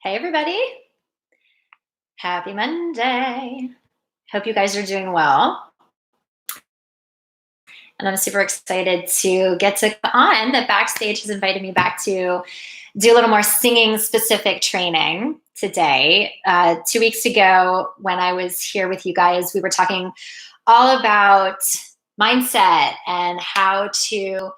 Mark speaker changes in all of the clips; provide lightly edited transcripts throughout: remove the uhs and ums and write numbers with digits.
Speaker 1: Hey, everybody. Happy Monday. Hope you guys are doing well. And I'm super excited to get to on that Backstage has invited me back to do a little more singing specific training today. 2 weeks ago, when I was here with you guys, we were talking all about mindset and how to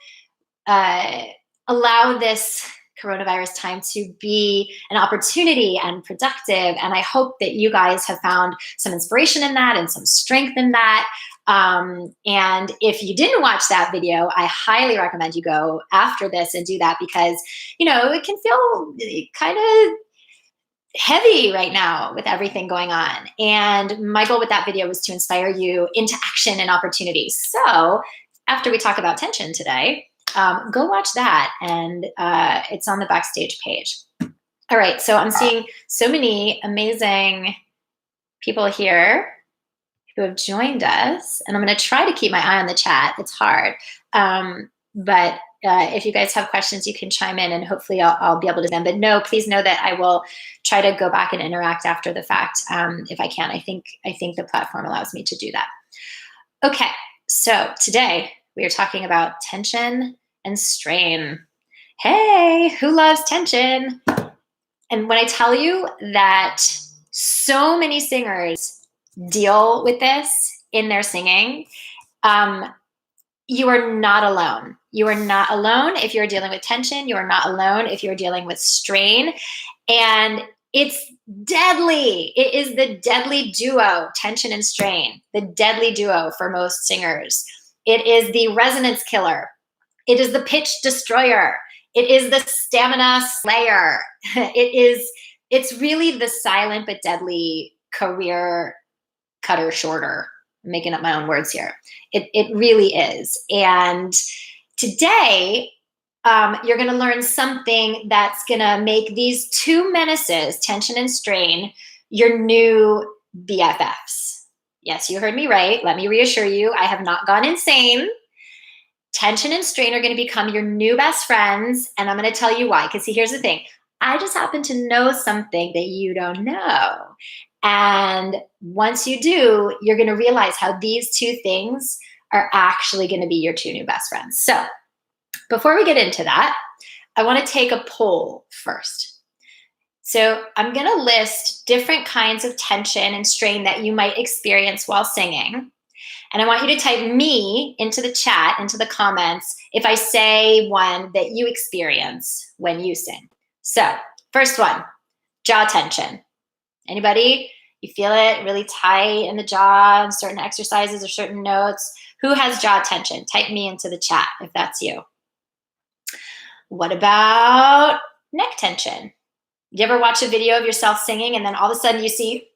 Speaker 1: allow this coronavirus time to be an opportunity and productive. And I hope that you guys have found some inspiration in that and some strength in that. And if you didn't watch that video, I highly recommend you go after this and do that because, it can feel kind of heavy right now with everything going on. And my goal with that video was to inspire you into action and opportunities. So after we talk about tension today, go watch that, and it's on the Backstage page. All right, so I'm seeing so many amazing people here who have joined us, and I'm going to try to keep my eye on the chat. It's hard, but if you guys have questions, you can chime in, and hopefully I'll be able to them. But no, please know that I will try to go back and interact after the fact if I can. I think the platform allows me to do that. Okay, so today we are talking about tension and strain. Hey, who loves tension? And when I tell you that so many singers deal with this in their singing, you are not alone. You are not alone if you're dealing with tension. You are not alone if you're dealing with strain. And it's deadly. It is the deadly duo, tension and strain, the deadly duo for most singers. It is the resonance killer. It is the pitch destroyer. It is the stamina slayer. It's really the silent but deadly career cutter shorter. I'm making up my own words here. It really is. And today, you're going to learn something that's going to make these two menaces, tension and strain, your new BFFs. Yes, you heard me right. Let me reassure you, I have not gone insane. Tension and strain are going to become your new best friends, and I'm going to tell you why. Because see, here's the thing. I just happen to know something that you don't know. And once you do, you're going to realize how these two things are actually going to be your two new best friends. So before we get into that, I want to take a poll first. So I'm going to list different kinds of tension and strain that you might experience while singing. And I want you to type me into the chat, into the comments, if I say one that you experience when you sing. So first one, jaw tension. Anybody? You feel it really tight in the jaw in certain exercises or certain notes? Who has jaw tension? Type me into the chat if that's you. What about neck tension? You ever watch a video of yourself singing and then all of a sudden you see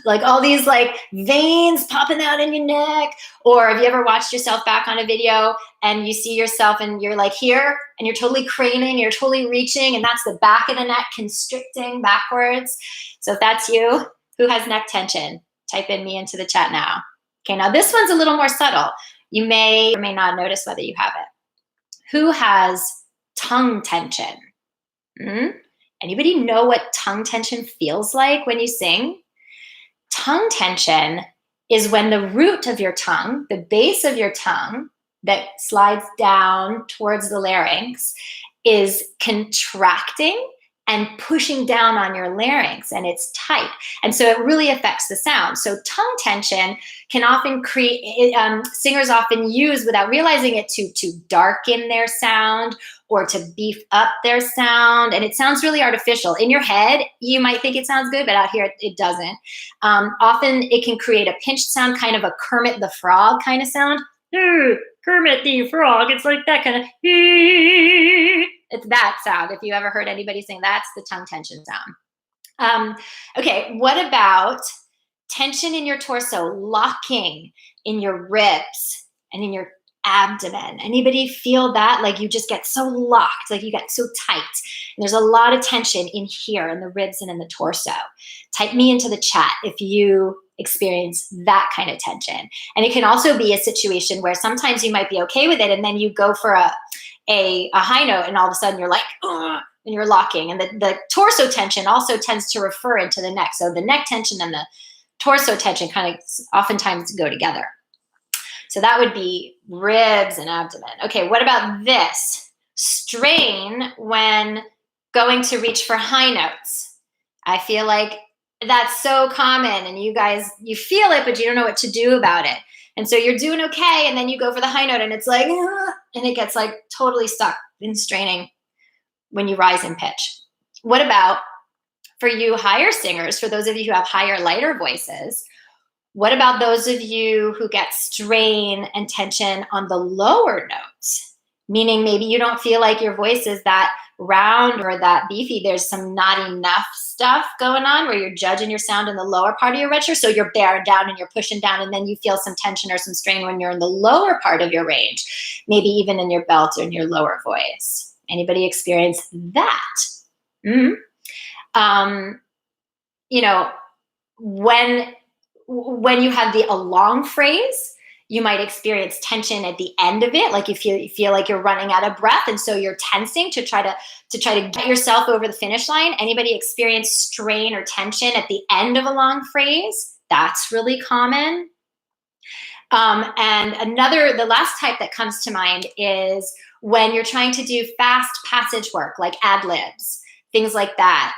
Speaker 1: like all these like veins popping out in your neck? Or have you ever watched yourself back on a video and you see yourself and you're like here and you're totally craning, you're totally reaching, and that's the back of the neck constricting backwards? So if that's you, who has neck tension? Type in me into the chat now. Okay, now this one's a little more subtle. You may or may not notice whether you have it. Who has tongue tension? Anybody know what tongue tension feels like when you sing? Tongue tension is when the root of your tongue, the base of your tongue that slides down towards the larynx, is contracting and pushing down on your larynx, and it's tight. And so it really affects the sound. So tongue tension can often create, singers often use without realizing it to darken their sound or to beef up their sound. And it sounds really artificial. In your head, you might think it sounds good, but out here it doesn't. Often it can create a pinched sound, kind of a Kermit the Frog kind of sound. Kermit the Frog, it's like that kind of, it's that sound. If you ever heard anybody sing, that's the tongue tension sound. Okay, what about tension in your torso, locking in your ribs and in your abdomen? Anybody feel that? Like you just get so locked, like you get so tight. And there's a lot of tension in here, in the ribs and in the torso. Type me into the chat if you experience that kind of tension. And it can also be a situation where sometimes you might be okay with it, and then you go for a high note, and all of a sudden you're like, when you're locking. And the torso tension also tends to refer into the neck. So the neck tension and the torso tension kind of oftentimes go together. So that would be ribs and abdomen. Okay, what about this? Strain when going to reach for high notes. I feel like that's so common, and you guys, you feel it, but you don't know what to do about it. And so you're doing okay, and then you go for the high note, and it's like, and it gets like totally stuck in straining when you rise in pitch. What about for you higher singers, for those of you who have higher, lighter voices? What about those of you who get strain and tension on the lower notes? Meaning maybe you don't feel like your voice is that round or that beefy. There's some not enough stuff going on where you're judging your sound in the lower part of your register. So you're bearing down and you're pushing down, and then you feel some tension or some strain when you're in the lower part of your range, maybe even in your belt or in your lower voice. Anybody experience that? You know, when you have a long phrase, you might experience tension at the end of it, like you feel like you're running out of breath, and so you're tensing to try to get yourself over the finish line. Anybody experience strain or tension at the end of a long phrase? That's really common. And the last type that comes to mind is when you're trying to do fast passage work, like ad libs, things like that,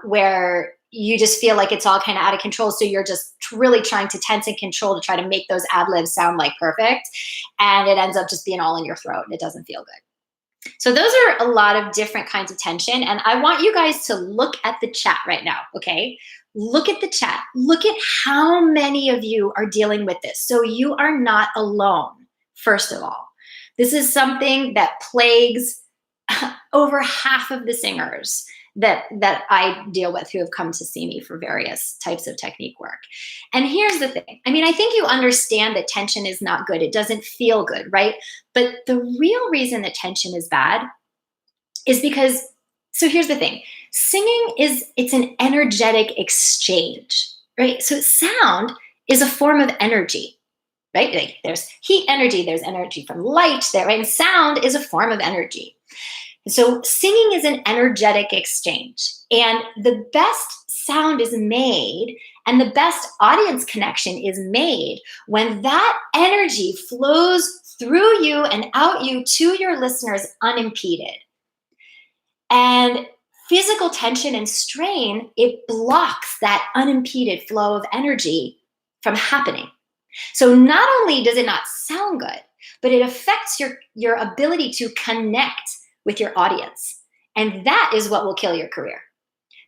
Speaker 1: where you just feel like it's all kind of out of control. So you're just really trying to tense and control to try to make those ad libs sound like perfect. And it ends up just being all in your throat, and it doesn't feel good. So those are a lot of different kinds of tension. And I want you guys to look at the chat right now, okay? Look at the chat. Look at how many of you are dealing with this. So you are not alone, first of all. This is something that plagues over half of the singers that I deal with who have come to see me for various types of technique work. And here's the thing. I mean, I think you understand that tension is not good. It doesn't feel good, right? But the real reason that tension is bad is because, so here's the thing. Singing it's an energetic exchange, right? So sound is a form of energy, right? Like there's heat energy, there's energy from light there, right? And sound is a form of energy. So singing is an energetic exchange, and the best sound is made and the best audience connection is made when that energy flows through you and out you to your listeners unimpeded. And physical tension and strain, it blocks that unimpeded flow of energy from happening. So not only does it not sound good, but it affects your ability to connect with your audience. And that is what will kill your career.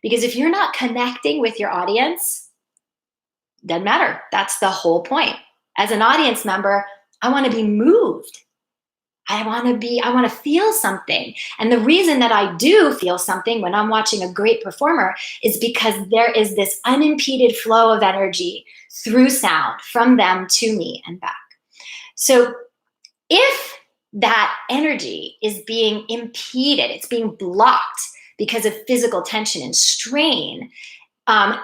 Speaker 1: Because if you're not connecting with your audience, doesn't matter. That's the whole point. As an audience member, I want to be moved. I want to feel something. And the reason that I do feel something when I'm watching a great performer is because there is this unimpeded flow of energy through sound from them to me and back. So if that energy is being impeded, it's being blocked because of physical tension and strain,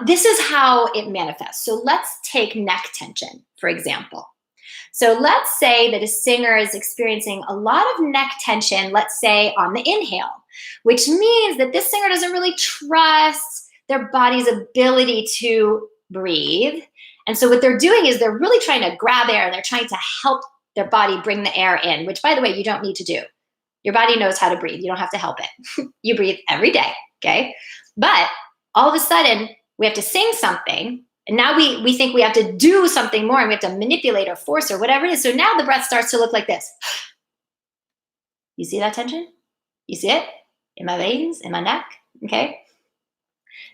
Speaker 1: this is how it manifests. So let's take neck tension, for example. So let's say that a singer is experiencing a lot of neck tension, let's say on the inhale, which means that this singer doesn't really trust their body's ability to breathe. And so what they're doing is they're really trying to grab air, and they're trying to help their body bring the air in, which, by the way, you don't need to do. Your body knows how to breathe. You don't have to help it. You breathe every day, okay? But all of a sudden, we have to sing something, and now we think we have to do something more, and we have to manipulate or force or whatever it is. So now the breath starts to look like this. You see that tension? You see it? In my veins, in my neck, okay?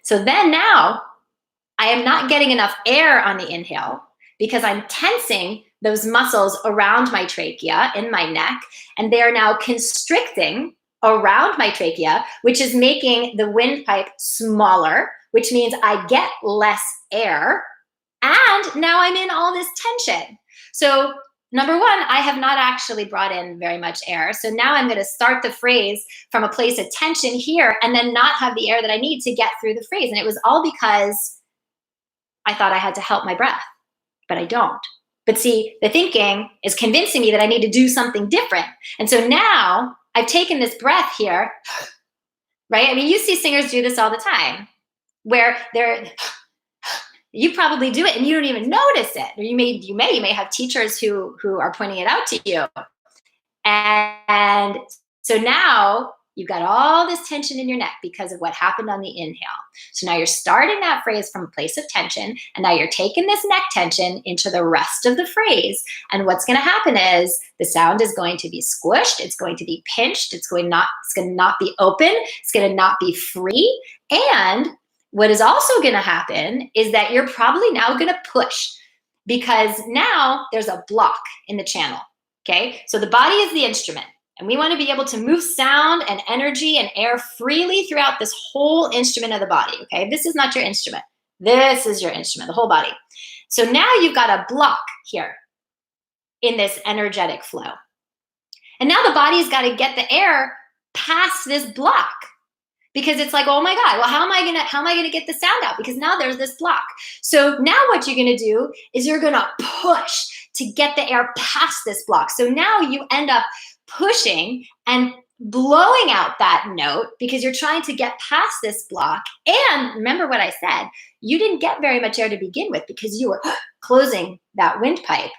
Speaker 1: So then now, I am not getting enough air on the inhale because I'm tensing those muscles around my trachea in my neck, and they are now constricting around my trachea, which is making the windpipe smaller, which means I get less air, and now I'm in all this tension. So number one, I have not actually brought in very much air. So now I'm going to start the phrase from a place of tension here and then not have the air that I need to get through the phrase. And it was all because I thought I had to help my breath, but I don't. But see, the thinking is convincing me that I need to do something different. And so now I've taken this breath here right? I mean, you see singers do this all the time where you probably do it and you don't even notice it. Or you may have teachers who are pointing it out to you. And so now you've got all this tension in your neck because of what happened on the inhale. So now you're starting that phrase from a place of tension, and now you're taking this neck tension into the rest of the phrase. And what's going to happen is the sound is going to be squished, it's going to be pinched, it's going to not be open, it's going to not be free. And what is also going to happen is that you're probably now going to push, because now there's a block in the channel. Okay, so the body is the instrument, and we want to be able to move sound and energy and air freely throughout this whole instrument of the body. Okay, this is not your instrument. This is your instrument, the whole body. So now you've got a block here in this energetic flow. And now the body's got to get the air past this block, because it's like, oh my God, well, how am I gonna get the sound out? Because now there's this block. So now what you're gonna do is you're gonna push to get the air past this block. So now you end up pushing and blowing out that note because you're trying to get past this block. And remember what I said, you didn't get very much air to begin with because you were closing that windpipe.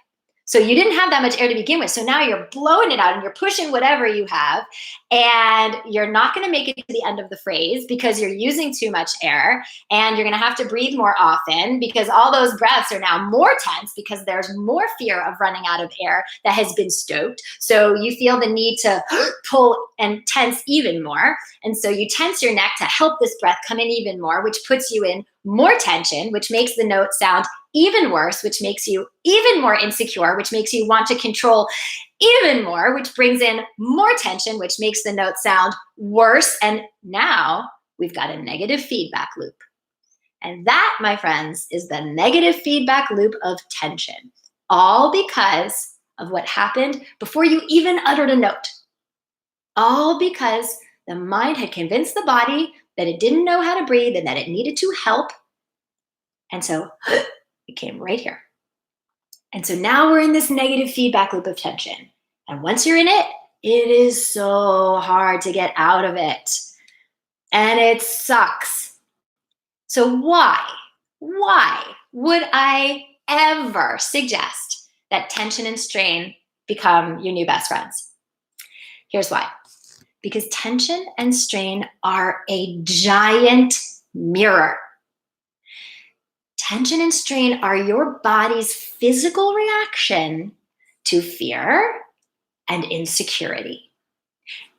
Speaker 1: So you didn't have that much air to begin with. So now you're blowing it out and you're pushing whatever you have, and you're not going to make it to the end of the phrase because you're using too much air, and you're going to have to breathe more often because all those breaths are now more tense because there's more fear of running out of air that has been stoked. So you feel the need to pull and tense even more. And so you tense your neck to help this breath come in even more, which puts you in more tension, which makes the note sound even worse, which makes you even more insecure, which makes you want to control even more, which brings in more tension, which makes the note sound worse. And now we've got a negative feedback loop. And that, my friends, is the negative feedback loop of tension, all because of what happened before you even uttered a note. All because the mind had convinced the body that it didn't know how to breathe and that it needed to help. And so it came right here. And so now we're in this negative feedback loop of tension. And once you're in it, it is so hard to get out of it. And it sucks. So why would I ever suggest that tension and strain become your new best friends? Here's why. Because tension and strain are a giant mirror. Tension and strain are your body's physical reaction to fear and insecurity.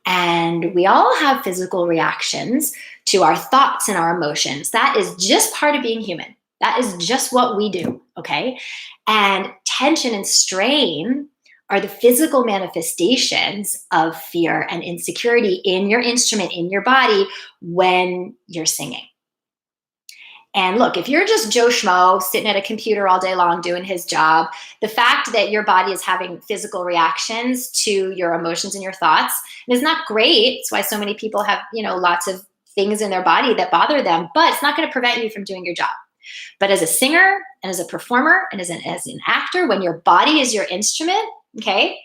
Speaker 1: And we all have physical reactions to our thoughts and our emotions. That is just part of being human. That is just what we do, okay? And tension and strain are the physical manifestations of fear and insecurity in your instrument, in your body, when you're singing. And look, if you're just Joe Schmo sitting at a computer all day long doing his job, the fact that your body is having physical reactions to your emotions and your thoughts is not great. It's why so many people have, lots of things in their body that bother them, but it's not going to prevent you from doing your job. But as a singer and as a performer and as an actor, when your body is your instrument, okay,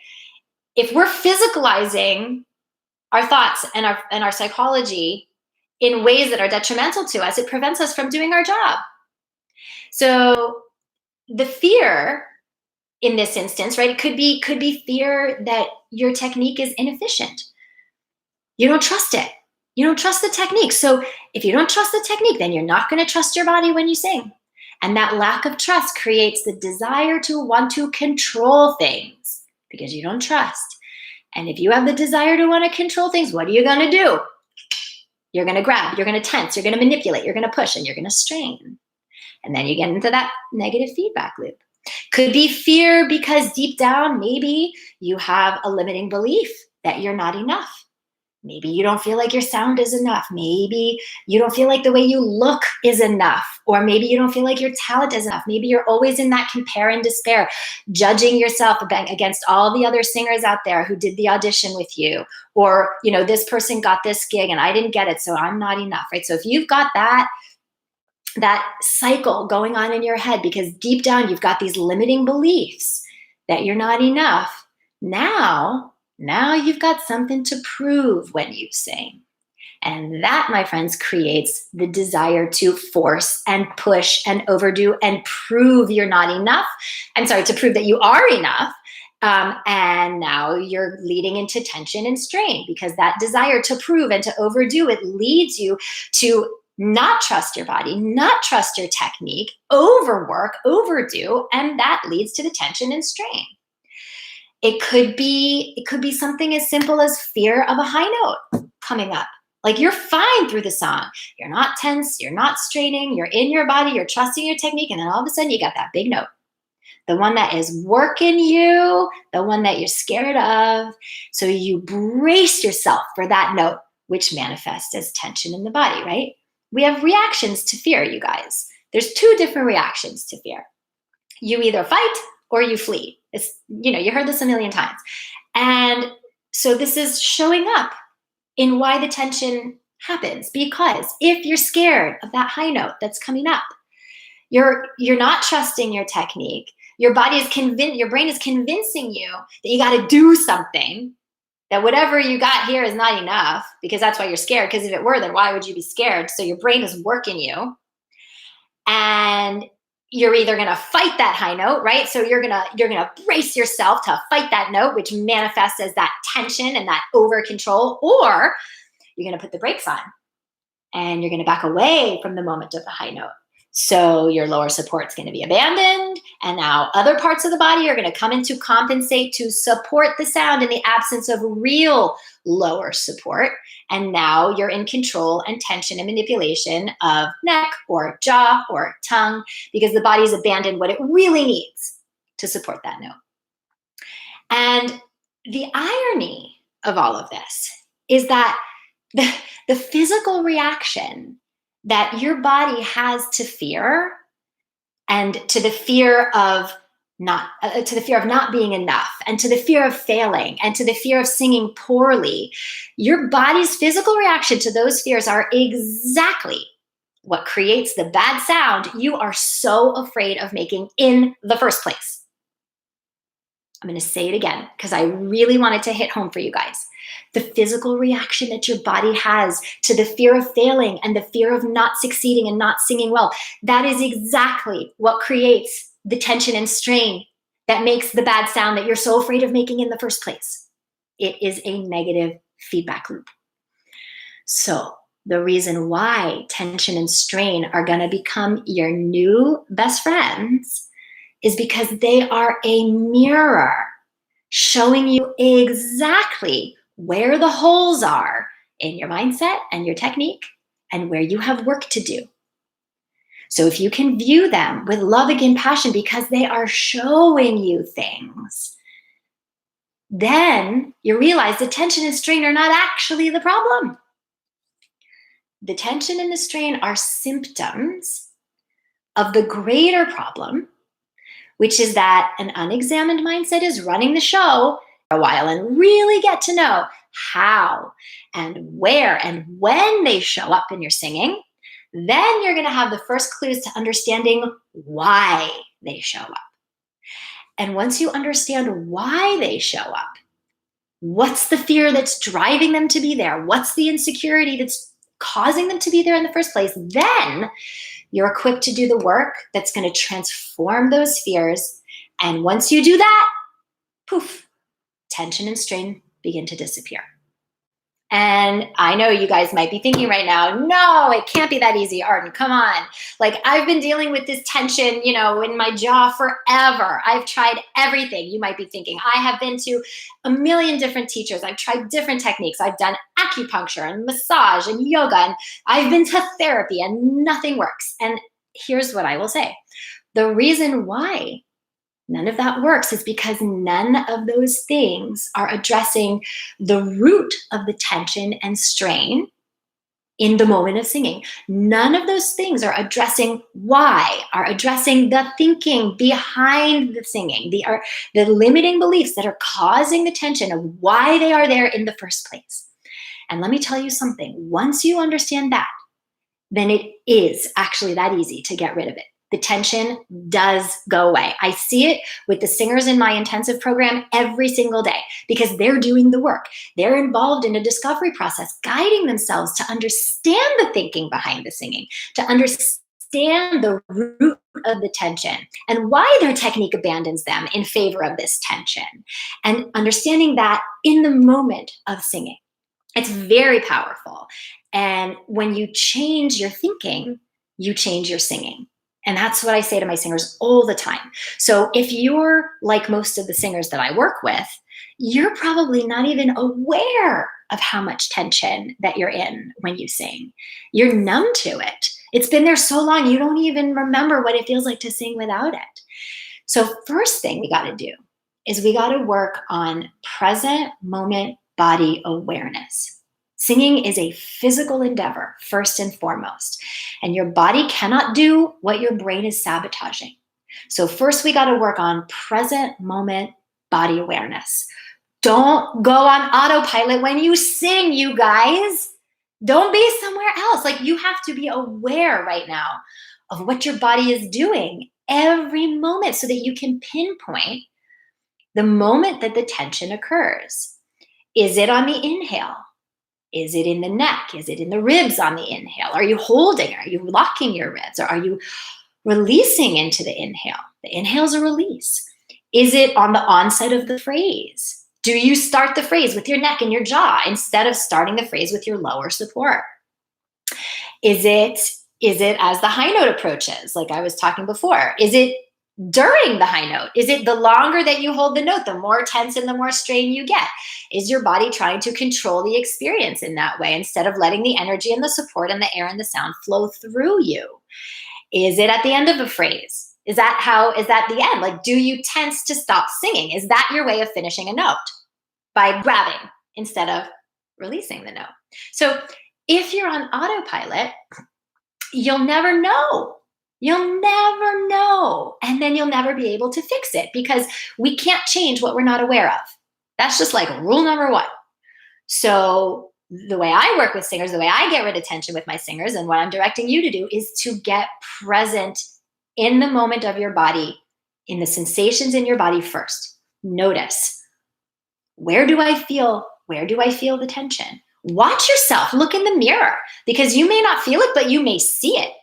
Speaker 1: if we're physicalizing our thoughts and our psychology in ways that are detrimental to us, it prevents us from doing our job. So the fear in this instance, right, it could be fear that your technique is inefficient. You don't trust it. You don't trust the technique. So if you don't trust the technique, then you're not going to trust your body when you sing. And that lack of trust creates the desire to want to control things because you don't trust. And if you have the desire to want to control things, what are you going to do? You're going to grab, you're going to tense, you're going to manipulate, you're going to push, and you're going to strain. And then you get into that negative feedback loop. Could be fear because deep down, maybe you have a limiting belief that you're not enough. Maybe you don't feel like your sound is enough. Maybe you don't feel like the way you look is enough. Or maybe you don't feel like your talent is enough. Maybe you're always in that compare and despair, judging yourself against all the other singers out there who did the audition with you. Or, this person got this gig and I didn't get it, so I'm not enough, right? So if you've got that cycle going on in your head because deep down you've got these limiting beliefs that you're not enough, now you've got something to prove when you sing. And that, my friends, creates the desire to force and push and overdo and prove you're not enough. I'm sorry, to prove that you are enough. And now you're leading into tension and strain, because that desire to prove and to overdo, it leads you to not trust your body, not trust your technique, overwork, overdo, and that leads to the tension and strain. It could be something as simple as fear of a high note coming up. Like, you're fine through the song. You're not tense, you're not straining, you're in your body, you're trusting your technique, and then all of a sudden you got that big note. The one that is working you, the one that you're scared of. So you brace yourself for that note, which manifests as tension in the body, right? We have reactions to fear, you guys. There's two different reactions to fear. You either fight or you flee. It's, you heard this a million times. And so this is showing up in why the tension happens. Because if you're scared of that high note that's coming up, you're not trusting your technique. Your body is your brain is convincing you that you got to do something, that whatever you got here is not enough, because that's why you're scared. Because if it were, then why would you be scared? So your brain is working you, and you're either going to fight that high note, right? So you're going to brace yourself to fight that note, which manifests as that tension and that over control, or you're going to put the brakes on and you're going to back away from the moment of the high note. So your lower support is going to be abandoned, and now other parts of the body are going to come in to compensate, to support the sound in the absence of real lower support. And now you're in control and tension and manipulation of neck or jaw or tongue, because the body's abandoned what it really needs to support that note. And the irony of all of this is that the physical reaction that your body has to fear, and to the fear of not being enough, and to the fear of failing, and to the fear of singing poorly, your body's physical reaction to those fears are exactly what creates the bad sound you are so afraid of making in the first place. I'm going to say it again because I really wanted to hit home for you guys. The physical reaction that your body has to the fear of failing and the fear of not succeeding and not singing well, that is exactly what creates the tension and strain that makes the bad sound that you're so afraid of making in the first place. It is a negative feedback loop. So the reason why tension and strain are going to become your new best friends is because they are a mirror showing you exactly where the holes are in your mindset and your technique, and where you have work to do. So if you can view them with love and compassion because they are showing you things, then you realize the tension and strain are not actually the problem. The tension and the strain are symptoms of the greater problem, which is that an unexamined mindset is running the show for a while, and really get to know how and where and when they show up in your singing. Then you're going to have the first clues to understanding why they show up. And once you understand why they show up, what's the fear that's driving them to be there? What's the insecurity that's causing them to be there in the first place? Then you're equipped to do the work that's going to transform those fears. And once you do that, poof, tension and strain begin to disappear. And I know you guys might be thinking right now, no, it can't be that easy, Arden, come on. Like, I've been dealing with this tension, in my jaw forever. I've tried everything. You might be thinking, I have been to a million different teachers. I've tried different techniques. I've done acupuncture and massage and yoga, and I've been to therapy and nothing works. And here's what I will say. The reason why none of that works is because none of those things are addressing the root of the tension and strain in the moment of singing. None of those things are addressing why, are addressing the thinking behind the singing, the limiting beliefs that are causing the tension of why they are there in the first place. And let me tell you something, once you understand that, then it is actually that easy to get rid of it. the tension does go away. I see it with the singers in my intensive program every single day because they're doing the work. They're involved in a discovery process, guiding themselves to understand the thinking behind the singing, to understand the root of the tension and why their technique abandons them in favor of this tension, and understanding that in the moment of singing. It's very powerful. And when you change your thinking, you change your singing. And that's what I say to my singers all the time. So if you're like most of the singers that I work with, you're probably not even aware of how much tension that you're in when you sing. You're numb to it. It's been there so long, you don't even remember what it feels like to sing without it. So first thing we got to do is we got to work on present moment body awareness. Singing is a physical endeavor, first and foremost, and your body cannot do what your brain is sabotaging. So first we got to work on present moment body awareness. Don't go on autopilot when you sing, you guys. Don't be somewhere else. Like, you have to be aware right now of what your body is doing every moment so that you can pinpoint the moment that the tension occurs. Is it on the inhale? Is it in the neck? Is it in the ribs on the inhale? Are you holding? Are you locking your ribs? Or are you releasing into the inhale? The inhale is a release. Is it on the onset of the phrase? Do you start the phrase with your neck and your jaw instead of starting the phrase with your lower support? Is it as the high note approaches, like I was talking before? Is it during the high note? Is it the longer that you hold the note, the more tense and the more strain you get? Is your body trying to control the experience in that way instead of letting the energy and the support and the air and the sound flow through you? Is it at the end of a phrase? Is that the end? Like, do you tense to stop singing? Is that your way of finishing a note? By grabbing instead of releasing the note. So if you're on autopilot, you'll never know. You'll never know. And then you'll never be able to fix it because we can't change what we're not aware of. That's just like rule number one. So the way I work with singers, the way I get rid of tension with my singers, and what I'm directing you to do is to get present in the moment of your body, in the sensations in your body first. Notice, where do I feel the tension? Watch yourself, look in the mirror, because you may not feel it, but you may see it.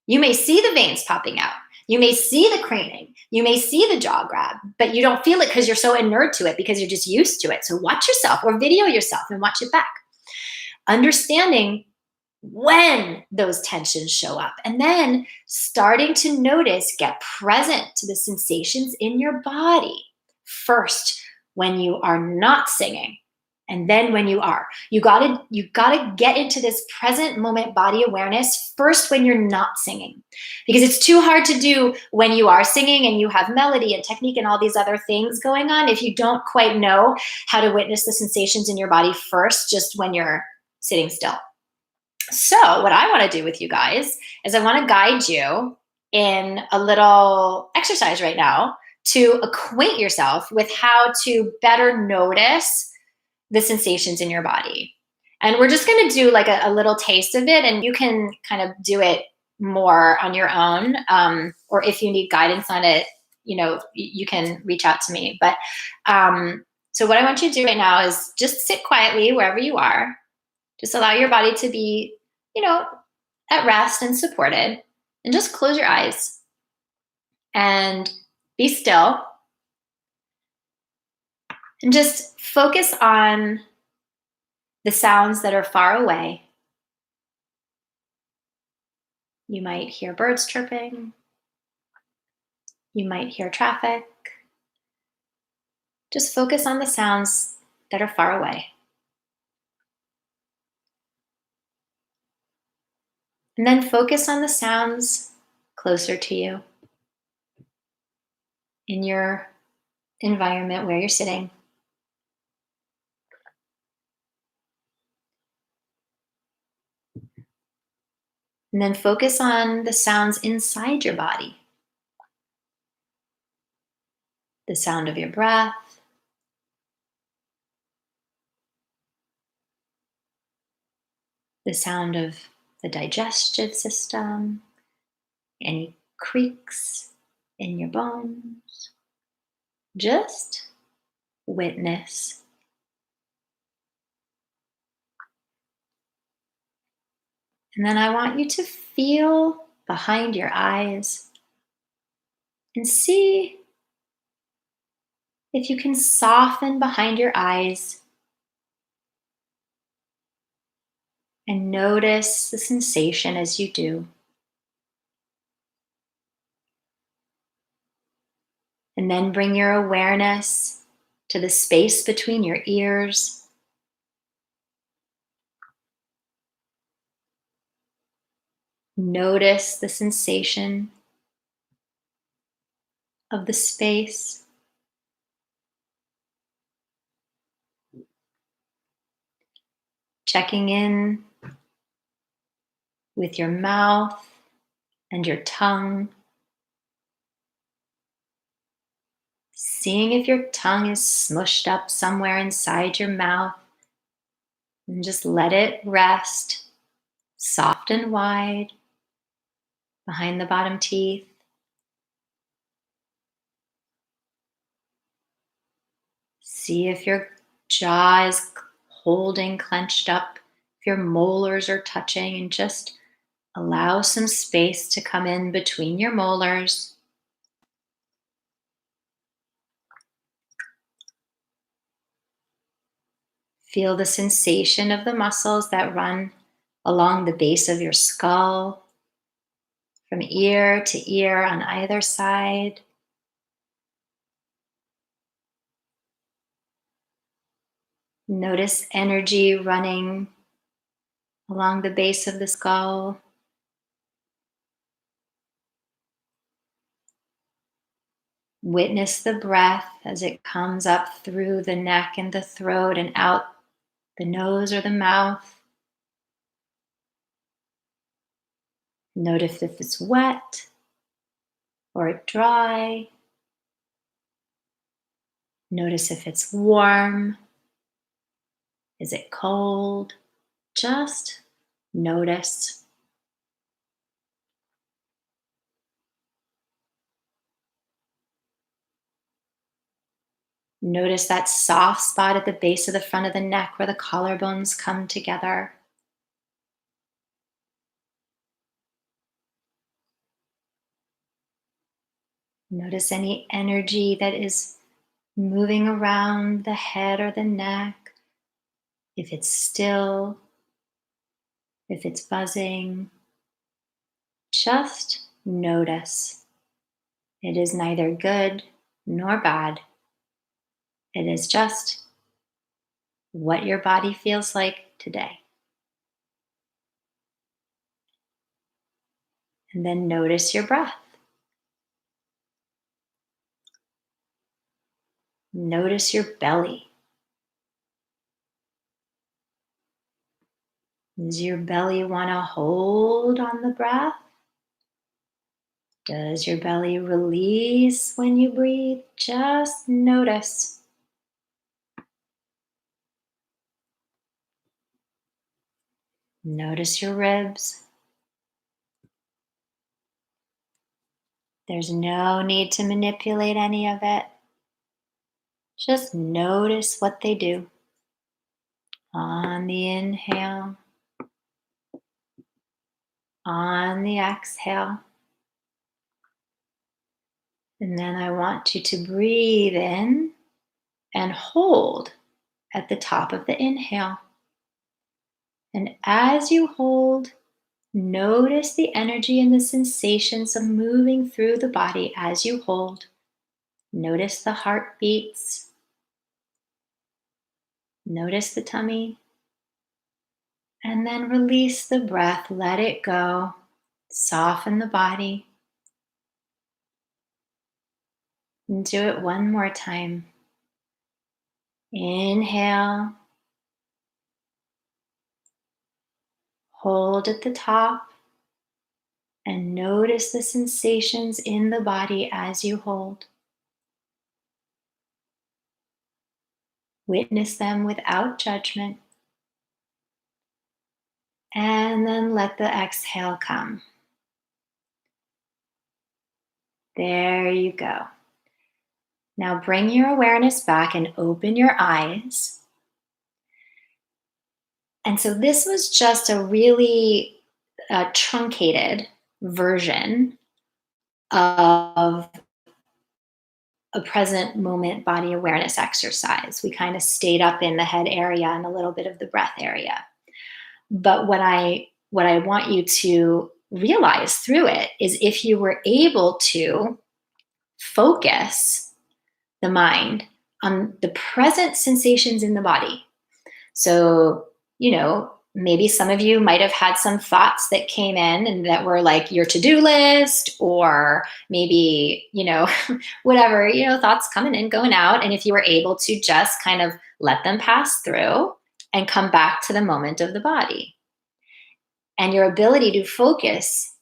Speaker 1: You may see the veins popping out. You may see the craning. You may see the jaw grab, but you don't feel it because you're so inert to it because you're just used to it. So watch yourself or video yourself and watch it back. Understanding when those tensions show up, and then starting to notice, get present to the sensations in your body first when you are not singing, and then when you are. You gotta get into this present moment body awareness first when you're not singing, because it's too hard to do when you are singing and you have melody and technique and all these other things going on if you don't quite know how to witness the sensations in your body first, just when you're sitting still. So what I want to do with you guys is I want to guide you in a little exercise right now to acquaint yourself with how to better notice the sensations in your body. And we're just going to do like a little taste of it, and you can kind of do it more on your own. Or if you need guidance on it, you can reach out to me. But so what I want you to do right now is just sit quietly wherever you are. Just allow your body to be, at rest and supported, and just close your eyes and be still. And just focus on the sounds that are far away. You might hear birds chirping. You might hear traffic. Just focus on the sounds that are far away. And then focus on the sounds closer to you in your environment where you're sitting. And then focus on the sounds inside your body. The sound of your breath. The sound of the digestive system. Any creaks in your bones. Just witness. And then I want you to feel behind your eyes and see if you can soften behind your eyes and notice the sensation as you do. And then bring your awareness to the space between your ears. Notice the sensation of the space. Checking in with your mouth and your tongue. Seeing if your tongue is smushed up somewhere inside your mouth. And just let it rest, soft and wide, behind the bottom teeth. See if your jaw is holding, clenched up, if your molars are touching, and just allow some space to come in between your molars. Feel the sensation of the muscles that run along the base of your skull, from ear to ear on either side. Notice energy running along the base of the skull. Witness the breath as it comes up through the neck and the throat and out the nose or the mouth. Notice if it's wet or dry. Notice if it's warm. Is it cold? Just notice. Notice that soft spot at the base of the front of the neck where the collarbones come together. Notice any energy that is moving around the head or the neck. If it's still, if it's buzzing, just notice. It is neither good nor bad. It is just what your body feels like today. And then notice your breath. Notice your belly. Does your belly want to hold on the breath? Does your belly release when you breathe? Just notice. Notice your ribs. There's no need to manipulate any of it. Just notice what they do. On the inhale, on the exhale. And then I want you to breathe in and hold at the top of the inhale. And as you hold, notice the energy and the sensations of moving through the body as you hold. Notice the heartbeats. Notice the tummy. And then release the breath. Let it go. Soften the body. And do it one more time. Inhale. Hold at the top. And notice the sensations in the body as you hold. Witness them without judgment. And then let the exhale come. There you go. Now bring your awareness back and open your eyes. And so this was just a really truncated version of a present moment body awareness exercise. We kind of stayed up in the head area and a little bit of the breath area. But what I want you to realize through it is if you were able to focus the mind on the present sensations in the body. So, maybe some of you might have had some thoughts that came in and that were like your to-do list, or maybe, whatever, thoughts coming in, going out. And if you were able to just kind of let them pass through and come back to the moment of the body, and your ability to focus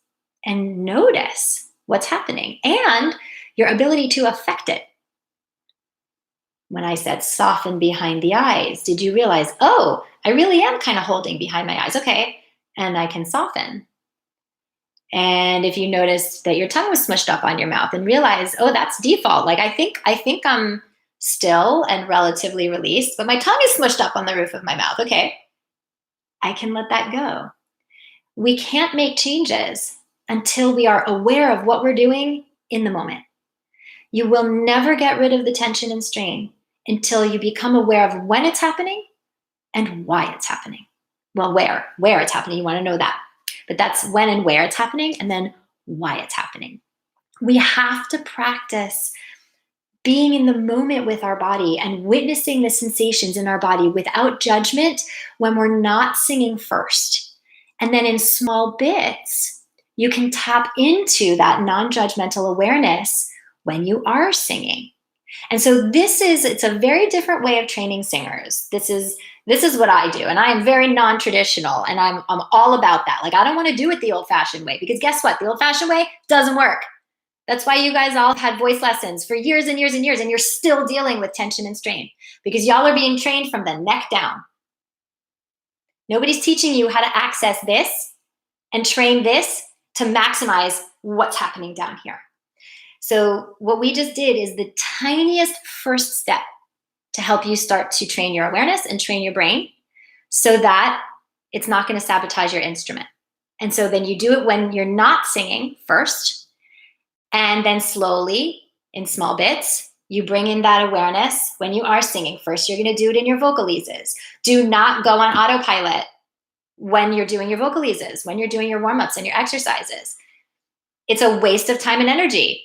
Speaker 1: and notice what's happening and your ability to affect it. When I said soften behind the eyes, did you realize, oh, I really am kind of holding behind my eyes. Okay. And I can soften. And if you noticed that your tongue was smushed up on your mouth and realize, oh, that's default. Like I think I'm still and relatively released, but my tongue is smushed up on the roof of my mouth. Okay. I can let that go. We can't make changes until we are aware of what we're doing in the moment. You will never get rid of the tension and strain until you become aware of when it's happening and why it's happening. Well, where it's happening, you want to know that. But that's when and where it's happening, and then why it's happening. We have to practice being in the moment with our body and witnessing the sensations in our body without judgment when we're not singing first. And then in small bits, you can tap into that non-judgmental awareness when you are singing. And so it's a very different way of training singers. This is what I do. And I am very non-traditional, and I'm all about that. Like, I don't want to do it the old-fashioned way, because guess what? The old-fashioned way doesn't work. That's why you guys all had voice lessons for years and years and years, and you're still dealing with tension and strain, because y'all are being trained from the neck down. Nobody's teaching you how to access this and train this to maximize what's happening down here. So what we just did is the tiniest first step to help you start to train your awareness and train your brain so that it's not going to sabotage your instrument. And so then you do it when you're not singing first, and then slowly in small bits, you bring in that awareness when you are singing. First, you're going to do it in your vocalises. Do not go on autopilot when you're doing your vocalises, when you're doing your warm-ups and your exercises. It's a waste of time and energy.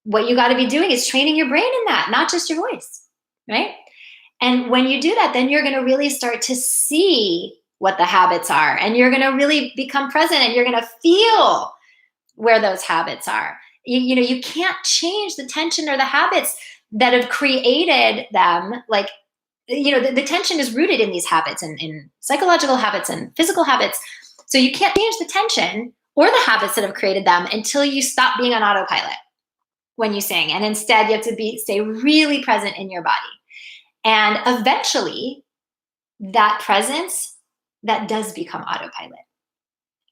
Speaker 1: What you got to be doing is training your brain in that, not just your voice, right? And when you do that, then you're going to really start to see what the habits are, and you're going to really become present, and you're going to feel where those habits are. You can't change the tension or the habits that have created them. Like, the tension is rooted in these habits, and in psychological habits and physical habits. So you can't change the tension or the habits that have created them until you stop being on autopilot when you sing. And instead you have to stay really present in your body. And eventually that presence, that does become autopilot.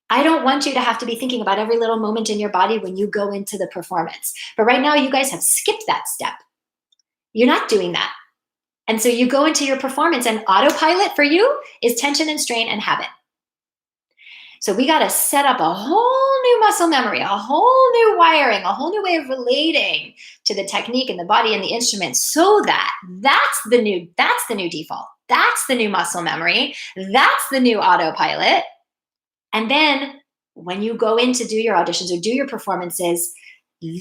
Speaker 1: I don't want you to have to be thinking about every little moment in your body when you go into the performance. But right now you guys have skipped that step. You're not doing that. And so you go into your performance, and autopilot for you is tension and strain and habit. So we got to set up a whole new muscle memory, a whole new wiring, a whole new way of relating to the technique and the body and the instrument, so that that's the new default. That's the new muscle memory. That's the new autopilot. And then when you go in to do your auditions or do your performances,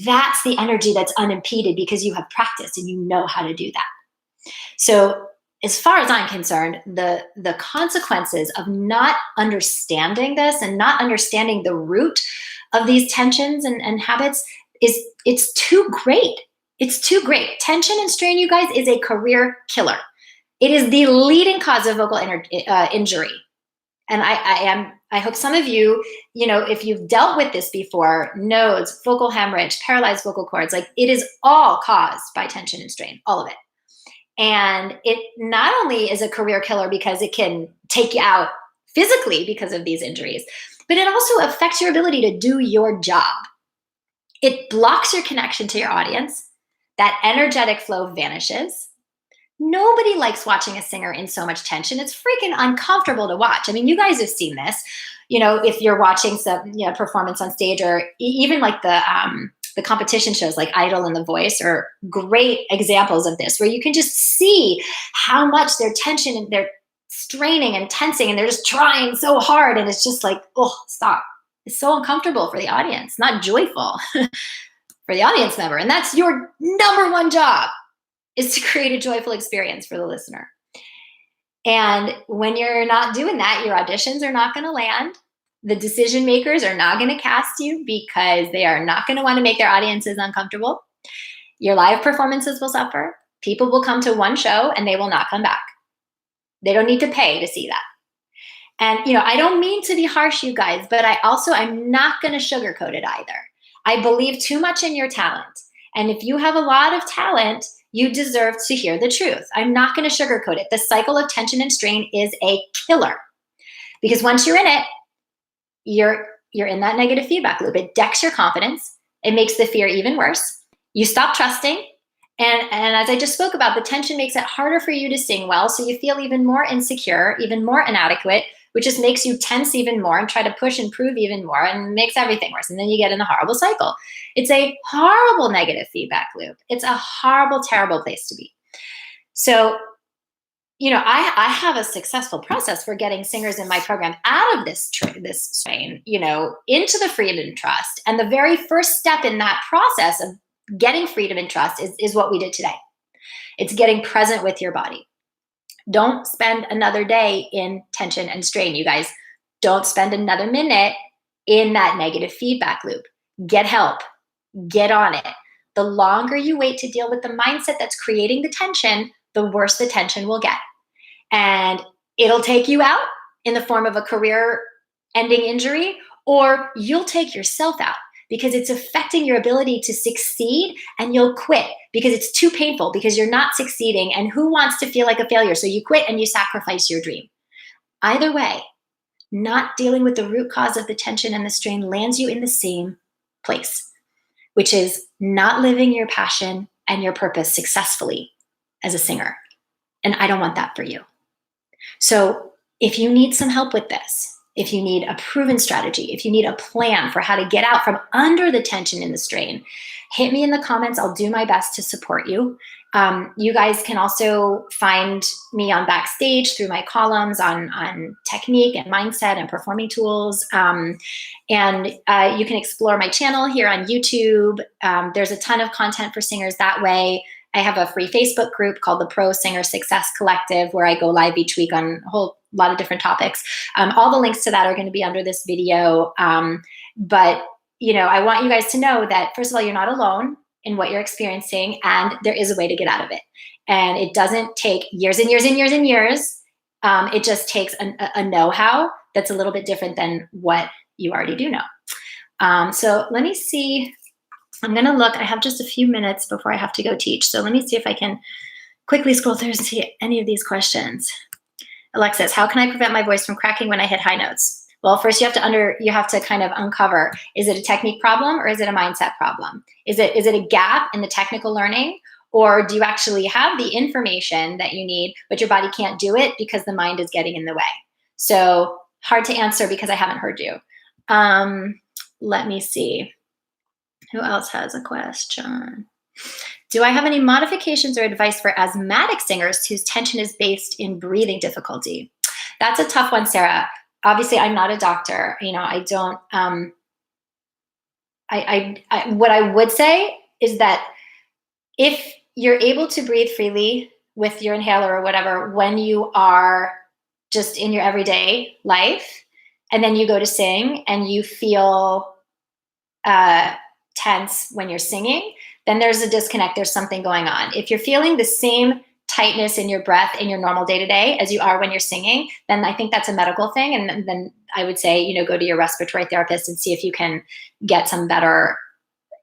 Speaker 1: that's the energy that's unimpeded because you have practiced and you know how to do that. So as far as I'm concerned, the consequences of not understanding this and not understanding the root of these tensions and habits it's too great. It's too great. Tension and strain, you guys, is a career killer. It is the leading cause of vocal injury. And I hope some of you, if you've dealt with this before, nodes, vocal hemorrhage, paralyzed vocal cords, like, it is all caused by tension and strain, all of it. And it not only is a career killer because it can take you out physically because of these injuries, but it also affects your ability to do your job. It blocks your connection to your audience. That energetic flow vanishes. Nobody likes watching a singer in so much tension. It's freaking uncomfortable to watch. I mean, you guys have seen this. If you're watching some performance on stage, or even like the competition shows like Idol and The Voice are great examples of this, where you can just see how much their tension and they're straining and tensing and they're just trying so hard. And it's just like, oh, stop. It's so uncomfortable for the audience, not joyful for the audience member. And that's your number one job, is to create a joyful experience for the listener. And when you're not doing that, your auditions are not going to land. The decision makers are not going to cast you because they are not going to want to make their audiences uncomfortable. Your live performances will suffer. People will come to one show and they will not come back. They don't need to pay to see that. And, I don't mean to be harsh, you guys, but I'm not going to sugarcoat it either. I believe too much in your talent. And if you have a lot of talent, you deserve to hear the truth. I'm not going to sugarcoat it. The cycle of tension and strain is a killer, because once you're in it, you're in that negative feedback loop. It decks your confidence. It makes the fear even worse. You stop trusting. And as I just spoke about, the tension makes it harder for you to sing well. So you feel even more insecure, even more inadequate, which just makes you tense even more and try to push and prove even more, and makes everything worse. And then you get in a horrible cycle. It's a horrible negative feedback loop. It's a horrible, terrible place to be. So, I have a successful process for getting singers in my program out of this strain, into the freedom and trust. And the very first step in that process of getting freedom and trust is what we did today. It's getting present with your body. Don't spend another day in tension and strain, you guys. Don't spend another minute in that negative feedback loop. Get help. Get on it. The longer you wait to deal with the mindset that's creating the tension, the worse the tension will get. And it'll take you out in the form of a career-ending injury, or you'll take yourself out because it's affecting your ability to succeed, and you'll quit because it's too painful, because you're not succeeding, and who wants to feel like a failure? So you quit and you sacrifice your dream. Either way, not dealing with the root cause of the tension and the strain lands you in the same place, which is not living your passion and your purpose successfully as a singer. And I don't want that for you. So if you need some help with this, if you need a proven strategy, if you need a plan for how to get out from under the tension and the strain, hit me in the comments. I'll do my best to support you. You guys can also find me on Backstage through my columns on technique and mindset and performing tools. And you can explore my channel here on YouTube. There's a ton of content for singers that way. I have a free Facebook group called the Pro Singer Success Collective, where I go live each week on a whole lot of different topics. All the links to that are going to be under this video. But I want you guys to know that, first of all, you're not alone in what you're experiencing, and there is a way to get out of it. And it doesn't take years and years and years and years. It just takes a know-how that's a little bit different than what you already do know. So let me see. I'm going to look. I have just a few minutes before I have to go teach. So let me see if I can quickly scroll through and see any of these questions. Alexis, how can I prevent my voice from cracking when I hit high notes? Well, first you have to kind of uncover, is it a technique problem or is it a mindset problem? Is it a gap in the technical learning, or do you actually have the information that you need, but your body can't do it because the mind is getting in the way? So hard to answer because I haven't heard you. Let me see. Who else has a question? Do I have any modifications or advice for asthmatic singers whose tension is based in breathing difficulty? That's a tough one, Sarah. Obviously, I'm not a doctor. I don't, what I would say is that if you're able to breathe freely with your inhaler or whatever, when you are just in your everyday life, and then you go to sing and you feel tense when you're singing, then there's a disconnect. There's something going on. If you're feeling the same tightness in your breath in your normal day-to-day as you are when you're singing, then I think that's a medical thing. And then I would say, go to your respiratory therapist and see if you can get some better,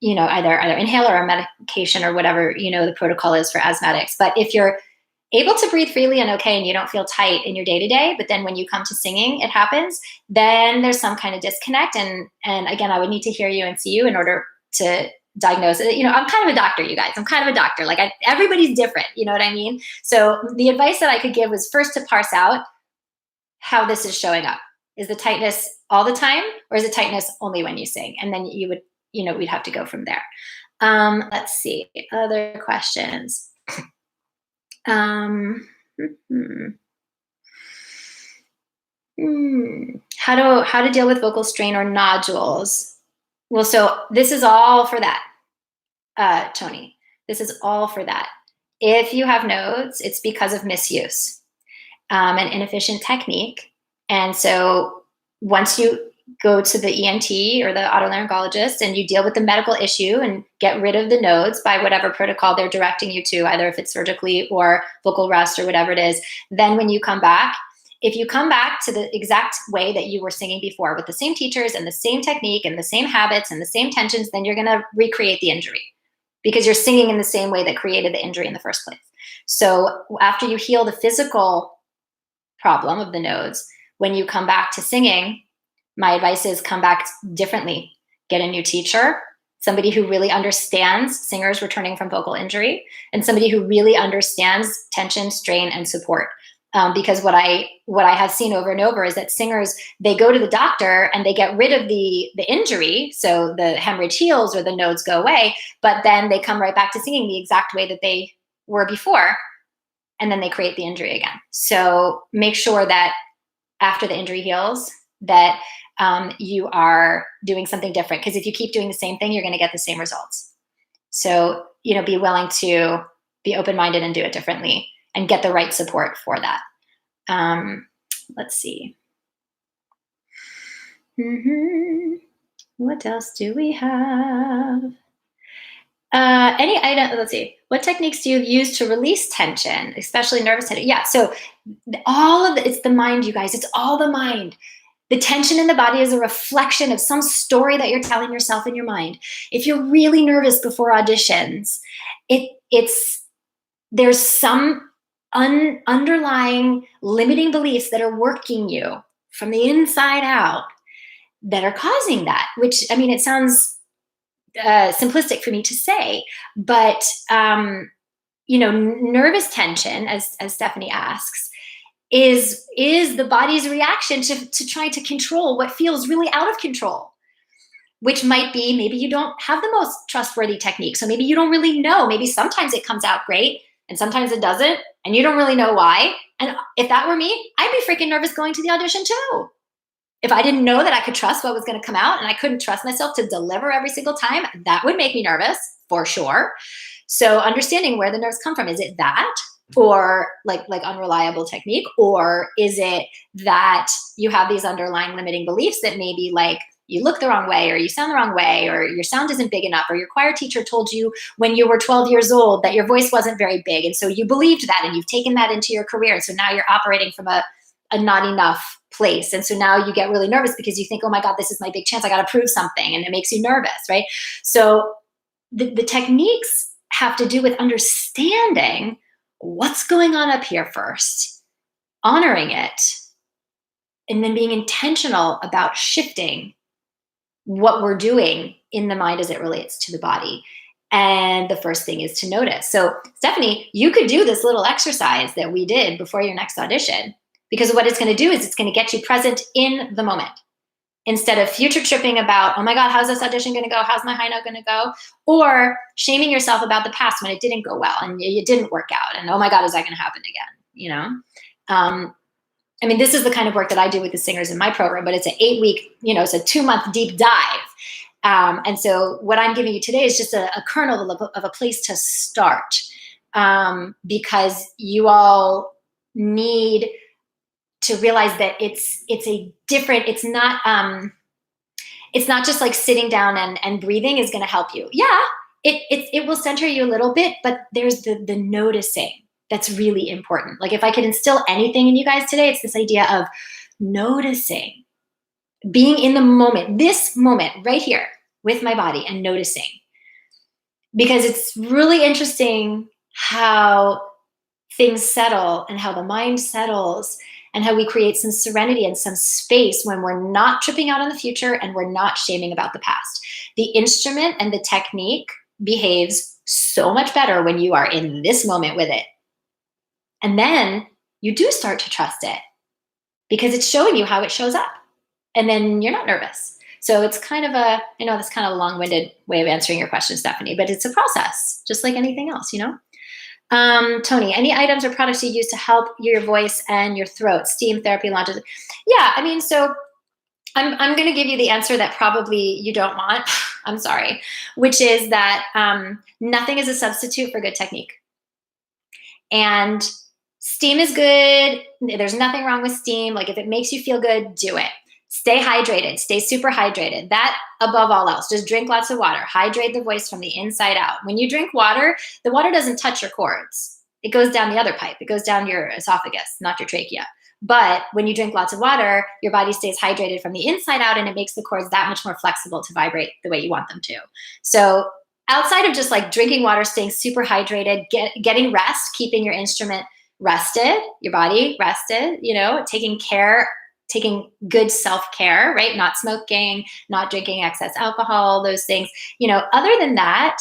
Speaker 1: either inhaler or medication or whatever, the protocol is for asthmatics. But if you're able to breathe freely and okay, and you don't feel tight in your day-to-day, but then when you come to singing, it happens, then there's some kind of disconnect. And again, I would need to hear you and see you in order to diagnose it. I'm kind of a doctor, you guys. I'm kind of a doctor. Like everybody's different. You know what I mean? So the advice that I could give was first to parse out how this is showing up. Is the tightness all the time, or is it tightness only when you sing? And then you would, we'd have to go from there. Let's see, other questions. How to deal with vocal strain or nodules? Well, so this is all for that, Tony. This is all for that. If you have nodes, it's because of misuse and inefficient technique. And so once you go to the ENT or the otolaryngologist and you deal with the medical issue and get rid of the nodes by whatever protocol they're directing you to, either if it's surgically or vocal rest or whatever it is, then when you come back, if you come back to the exact way that you were singing before with the same teachers and the same technique and the same habits and the same tensions, then you're going to recreate the injury because you're singing in the same way that created the injury in the first place. So after you heal the physical problem of the nodes, when you come back to singing, my advice is come back differently. Get a new teacher, somebody who really understands singers returning from vocal injury, and somebody who really understands tension, strain, and support. Because what I have seen over and over is that singers, they go to the doctor and they get rid of the injury, so the hemorrhage heals or the nodes go away, but then they come right back to singing the exact way that they were before, and then they create the injury again. So make sure that after the injury heals, that you are doing something different. Because if you keep doing the same thing, you're going to get the same results. So, be willing to be open-minded and do it differently and get the right support for that. Let's see. What else do we have? Any item, let's see. What techniques do you use to release tension, especially nervous tension? Yeah, so it's the mind, you guys. It's all the mind. The tension in the body is a reflection of some story that you're telling yourself in your mind. If you're really nervous before auditions, there's some underlying limiting beliefs that are working you from the inside out that are causing that, which, it sounds simplistic for me to say, but, nervous tension, as Stephanie asks, is the body's reaction to trying to control what feels really out of control, which might be maybe you don't have the most trustworthy technique. So maybe you don't really know. Maybe sometimes it comes out great and sometimes it doesn't, and you don't really know why. And if that were me, I'd be freaking nervous going to the audition too. If I didn't know that I could trust what was going to come out and I couldn't trust myself to deliver every single time, that would make me nervous for sure. So understanding where the nerves come from, is it that, or like unreliable technique, or is it that you have these underlying limiting beliefs that maybe like you look the wrong way or you sound the wrong way or your sound isn't big enough or your choir teacher told you when you were 12 years old that your voice wasn't very big. And so you believed that and you've taken that into your career. And so now you're operating from a not enough place. And so now you get really nervous because you think, oh my God, this is my big chance. I got to prove something. And it makes you nervous, right? So the techniques have to do with understanding what's going on up here first, honoring it, and then being intentional about shifting what we're doing in the mind as it relates to the body. And the first thing is to notice. So Stephanie, you could do this little exercise that we did before your next audition, because what it's going to do is it's going to get you present in the moment instead of future tripping about, oh my God, how's this audition going to go? How's my high note going to go? Or shaming yourself about the past when it didn't go well and it didn't work out. And oh my God, is that going to happen again? This is the kind of work that I do with the singers in my program, but it's an 8-week, it's a 2-month deep dive. And so what I'm giving you today is just a kernel of a place to start, because you all need to realize that it's not just like sitting down and breathing is going to help you. Yeah, it will center you a little bit, but there's the noticing that's really important. Like if I could instill anything in you guys today, it's this idea of noticing, being in the moment, this moment right here with my body and noticing. Because it's really interesting how things settle and how the mind settles and how we create some serenity and some space when we're not tripping out on the future and we're not shaming about the past. The instrument and the technique behaves so much better when you are in this moment with it. And then you do start to trust it because it's showing you how it shows up. And then you're not nervous. So it's kind of I know that's kind of a long-winded way of answering your question, Stephanie, but it's a process, just like anything else, Tony, any items or products you use to help your voice and your throat? Steam therapy launches. Yeah, I mean, so I'm going to give you the answer that probably you don't want. I'm sorry, which is that nothing is a substitute for good technique. And steam is good. There's nothing wrong with steam. Like if it makes you feel good, do it. Stay hydrated. Stay super hydrated. That above all else, just drink lots of water. Hydrate the voice from the inside out. When you drink water, the water doesn't touch your cords. It goes down the other pipe. It goes down your esophagus, not your trachea. But when you drink lots of water, your body stays hydrated from the inside out, and it makes the cords that much more flexible to vibrate the way you want them to. So outside of just like drinking water, staying super hydrated, getting rest, keeping your instrument rested, your body rested, taking good self-care, right? Not smoking, not drinking excess alcohol, those things. Other than that,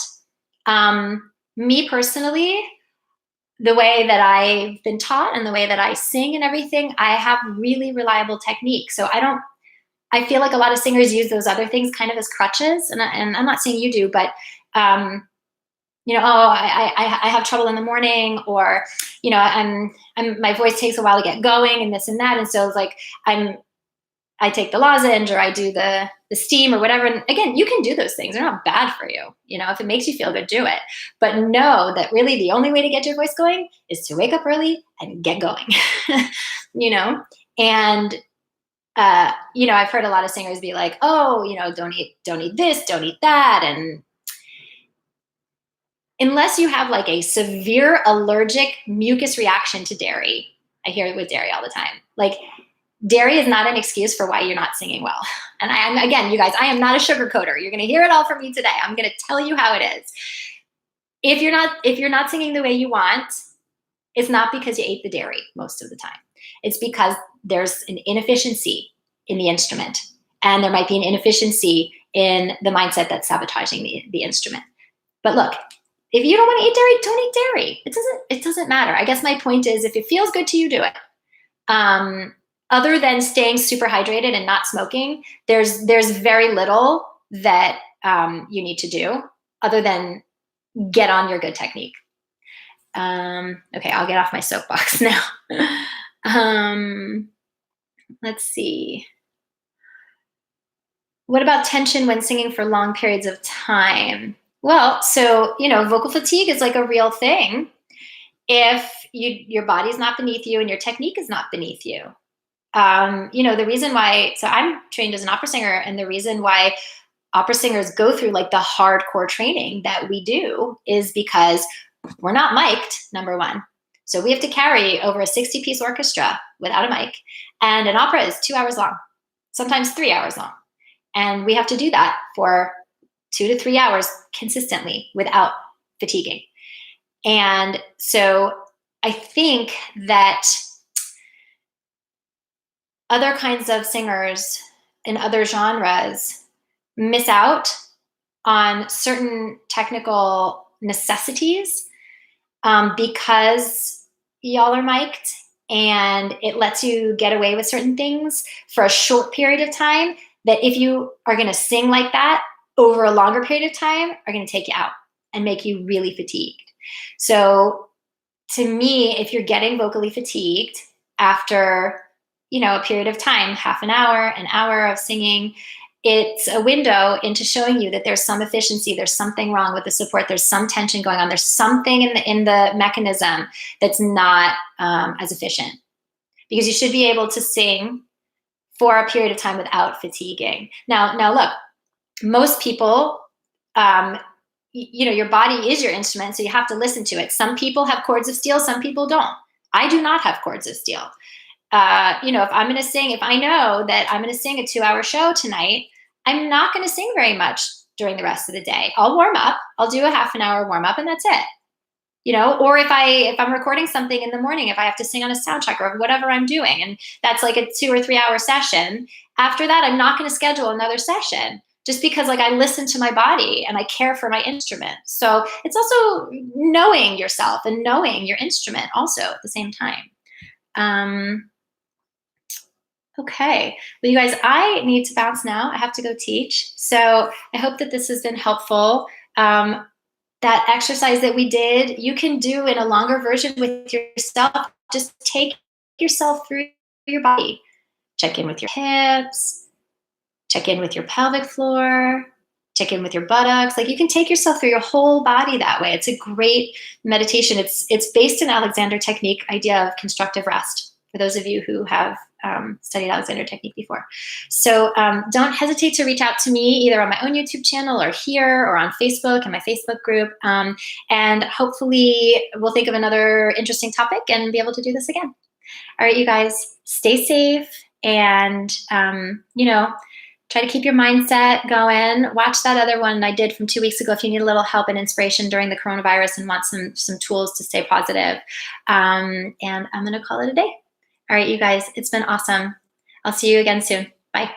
Speaker 1: me personally, the way that I've been taught and the way that I sing and everything, I have really reliable technique. So I feel like a lot of singers use those other things kind of as crutches. And I'm not saying you do, but, I have trouble in the morning, or, my voice takes a while to get going and this and that. And so it's like, I take the lozenge, or I do the steam or whatever. And again, you can do those things. They're not bad for you. If it makes you feel good, do it. But know that really the only way to get your voice going is to wake up early and get going, and, I've heard a lot of singers be like, oh, don't eat this, don't eat that. And unless you have like a severe allergic mucus reaction to dairy, I hear it with dairy all the time. Like, dairy is not an excuse for why you're not singing well. And again, you guys, I am not a sugarcoater. You're going to hear it all from me today. I'm going to tell you how it is. If you're not singing the way you want, it's not because you ate the dairy most of the time. It's because there's an inefficiency in the instrument, and there might be an inefficiency in the mindset that's sabotaging the instrument. But look, if you don't want to eat dairy, don't eat dairy. It doesn't matter. I guess my point is, if it feels good to you, do it. Other than staying super hydrated and not smoking, there's very little that you need to do other than get on your good technique. Okay, I'll get off my soapbox now. Let's see. What about tension when singing for long periods of time? Well, so, vocal fatigue is like a real thing if your body's not beneath you and your technique is not beneath you. The reason why, so I'm trained as an opera singer, and the reason why opera singers go through like the hardcore training that we do is because we're not mic'd, number one. So we have to carry over a 60-piece orchestra without a mic. And an opera is 2 hours long, sometimes 3 hours long. And we have to do that for 2 to 3 hours consistently without fatiguing. And so I think that other kinds of singers in other genres miss out on certain technical necessities because y'all are mic'd, and it lets you get away with certain things for a short period of time that, if you are going to sing like that over a longer period of time, are going to take you out and make you really fatigued. So to me, if you're getting vocally fatigued after, a period of time, half an hour of singing, it's a window into showing you that there's some efficiency, there's something wrong with the support, there's some tension going on, there's something in the mechanism that's not as efficient. Because you should be able to sing for a period of time without fatiguing. Now look, most people, your body is your instrument, so you have to listen to it. Some people have cords of steel, some people don't. I do not have cords of steel. If I'm going to sing, if I know that I'm going to sing a 2-hour show tonight, I'm not going to sing very much during the rest of the day. I'll warm up. I'll do a half an hour warm up, and that's it. Or if I'm recording something in the morning, if I have to sing on a soundcheck or whatever I'm doing, and that's like a 2 or 3 hour session, after that, I'm not going to schedule another session just because like I listen to my body and I care for my instrument. So it's also knowing yourself and knowing your instrument also at the same time. Okay, well, you guys, I need to bounce now. I have to go teach. So I hope that this has been helpful. That exercise that we did, you can do in a longer version with yourself. Just take yourself through your body. Check in with your hips, check in with your pelvic floor, check in with your buttocks. Like you can take yourself through your whole body that way. It's a great meditation. It's based in Alexander Technique idea of constructive rest, for those of you who have studied Alexander Technique before. So don't hesitate to reach out to me either on my own YouTube channel or here or on Facebook in my Facebook group. And hopefully we'll think of another interesting topic and be able to do this again. All right, you guys, stay safe and, try to keep your mindset going. Watch that other one I did from 2 weeks ago if you need a little help and inspiration during the coronavirus and want some tools to stay positive. And I'm going to call it a day. All right, you guys, it's been awesome. I'll see you again soon. Bye.